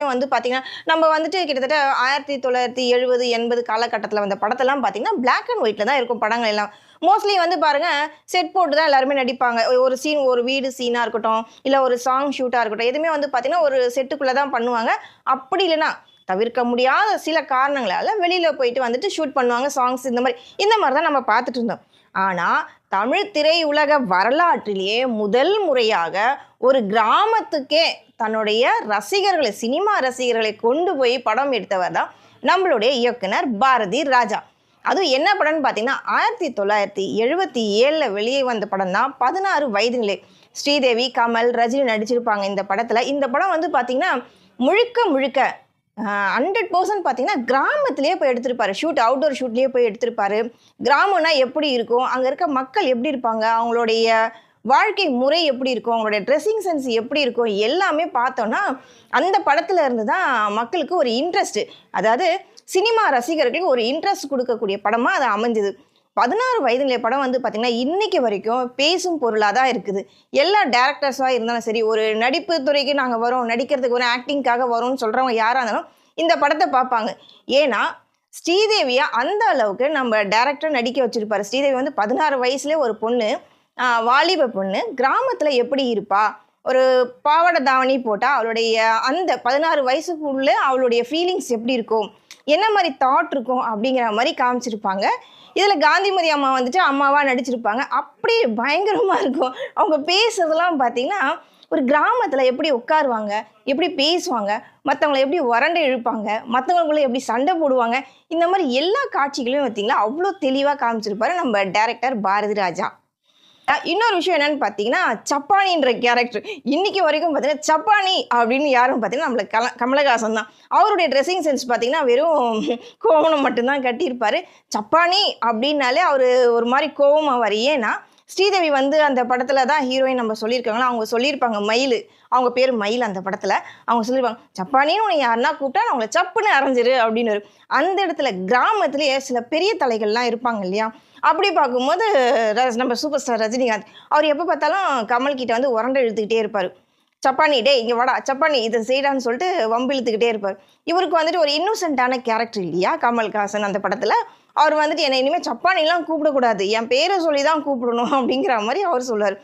வந்து பார்த்தீங்கன்னா, நம்ம வந்துட்டு கிட்டத்தட்ட 1970, 80 காலகட்டத்தில வந்த படத்தெல்லாம் பார்த்தீங்கன்னா, பிளாக் அண்ட் ஒயிட்ல தான் இருக்கும் படங்கள் எல்லாம். மோஸ்ட்லி வந்து பாருங்க, செட் போட்டு தான் எல்லாருமே நடிப்பாங்க. ஒரு சீன் ஒரு வீடு சீனா இருக்கட்டும், இல்ல ஒரு சாங் ஷூட்டா இருக்கட்டும், எதுவுமே வந்து பார்த்தீங்கன்னா, ஒரு செட்டுக்குள்ள தான் பண்ணுவாங்க. அப்படி இல்லன்னா, தவிர்க்க முடியாத சில காரணங்களால வெளியில போயிட்டு வந்துட்டு ஷூட் பண்ணுவாங்க. சாங்ஸ் இந்த மாரி தான் நம்ம பார்த்துட்டு இருந்தோம். ஆனா, தமிழ் திரையுலக வரலாற்றிலேயே முதல் முறையாக ஒரு கிராமத்துக்கே தன்னுடைய ரசிகர்களை, சினிமா ரசிகர்களை கொண்டு போய் படம் எடுத்தவர் தான் நம்மளுடைய இயக்குனர் பாரதி ராஜா. அதுவும் என்ன படம்னு பார்த்தீங்கன்னா, 1977ல வெளியே வந்த படம் தான் 16 வயது நிலை. ஸ்ரீதேவி, கமல், ரஜினி நடிச்சிருப்பாங்க இந்த படத்துல. இந்த படம் வந்து பார்த்தீங்கன்னா, முழுக்க முழுக்க 100% பார்த்தீங்கன்னா, கிராமத்திலேயே போய் எடுத்திருப்பாரு. அவுட்டோர் ஷூட்லேயே போய் எடுத்திருப்பாரு. கிராமம்னா எப்படி இருக்கும்? அங்க இருக்க மக்கள் எப்படி இருப்பாங்க? அவங்களுடைய வாழ்க்கை முறை எப்படி இருக்கும்? அவங்களுடைய ட்ரெஸ்ஸிங் சென்ஸ் எப்படி இருக்கும்? எல்லாமே பார்த்தோன்னா, அந்த படத்துல இருந்து தான் மக்களுக்கு ஒரு இன்ட்ரெஸ்ட்டு. அதாவது சினிமா ரசிகர்களுக்கு ஒரு இன்ட்ரெஸ்ட் குடுக்கக்கூடிய படமா அது அமைஞ்சது. 16 வயதினிலே படம் வந்து பார்த்தீங்கன்னா, இன்னைக்கு வரைக்கும் பேசும் பொருளா தான் இருக்குது. எல்லா டைரக்டர்ஸா இருந்தாலும் சரி, ஒரு நடிப்பு துறைக்கு நாங்க வரோம், நடிக்கிறதுக்கு ஒரு ஆக்டிங்க்காக வரோம்னு சொல்றவங்க யாரா இருந்தாலும், இந்த படத்த பார்ப்பாங்க. ஏன்னா, ஸ்ரீதேவிய அந்த அளவுக்கு நம்ம டைரக்டர் நடிக்க வச்சிருப்பாரு. ஸ்ரீதேவி வந்து 16 வயசுல ஒரு பொண்ணு, வாலிப பொண்ணு, கிராமத்துல எப்படி இருப்பா? ஒரு பாவாடை தாவணி போட்டா, அவளுடைய அந்த 16 வயசுக்குள்ள அவளுடைய ஃபீலிங்ஸ் எப்படி இருக்கும்? என்ன மாரி தாட் இருக்கும்? அப்படிங்கிற மாரி காமிச்சிருப்பாங்க. இதுல காந்திமதி அம்மா வந்துட்டு அம்மாவா நடிச்சிருப்பாங்க. அப்படியே பயங்கரமா இருக்கும். அவங்க பேசுறதெல்லாம் பார்த்தீங்கன்னா, ஒரு கிராமத்துல எப்படி உட்காருவாங்க, எப்படி பேசுவாங்க, மத்தவங்கள எப்படி உரண்டு இழுப்பாங்க, மத்தவங்களுக்குள்ள எப்படி சண்டை போடுவாங்க, இந்த மாரி எல்லா காட்சிகளையும் பார்த்தீங்களா, அவ்ளோ தெளிவா காமிச்சிருப்பாரு நம்ம டைரக்டர் பாரதி ராஜா. இன்னொரு விஷயம் என்னன்னு பார்த்தீங்கன்னா, சப்பானின்ற கேரக்டர். இன்னைக்கு வரைக்கும் பார்த்தீங்கன்னா, சப்பானி அப்படின்னு யாருன்னு பார்த்தீங்கன்னா, நம்மளுக்கு கமலஹாசன் தான். அவருடைய ட்ரெஸ்ஸிங் சென்ஸ் பார்த்தீங்கன்னா, வெறும் கோவணம் மட்டும் தான் கட்டியிருப்பாரு. சப்பானி அப்படின்னாலே அவரு ஒரு மாரி கோவமாவாரு. ஏன்னா, ஸ்ரீதேவி வந்து அந்த படத்துல தான் ஹீரோயின் நம்ம சொல்லியிருக்காங்களா, அவங்க சொல்லியிருப்பாங்க மயிலு. அவங்க பேரு மயில் அந்த படத்துல. அவங்க சொல்லியிருப்பாங்க, "சப்பானின்னு உன்னை யாருன்னா கூப்பிட்டா நான் அவங்கள சப்புன்னு அரைஞ்சிரு" அப்படின்னு. அந்த இடத்துல கிராமத்திலேயே சில பெரிய தலைகள்லாம் இருப்பாங்க இல்லையா? அப்படி பார்க்கும்போது நம்ம சூப்பர் ஸ்டார் ரஜினிகாந்த், அவர் எப்போ பார்த்தாலும் கமல் கிட்ட வந்து உரண்ட இழுத்துக்கிட்டே இருப்பாரு. "சப்பானி டேய் இங்க வாடா, சப்பானி இத செய்டான்னு" சொல்லிட்டு வம்பு இழுத்துக்கிட்டே இருப்பாரு. இவருக்கு வந்துட்டு ஒரு இன்னோசென்ட்டான கேரக்டர் இல்லையா கமல்ஹாசன் அந்த படத்துல. அவர் வந்துட்டு, "என்னை இனிமே சப்பானிலாம் கூப்பிடக்கூடாது. என் பேர சொல்லி தான் கூப்பிடணும்" அப்படிங்கிற மாரி அவர் சொல்லுவாரு.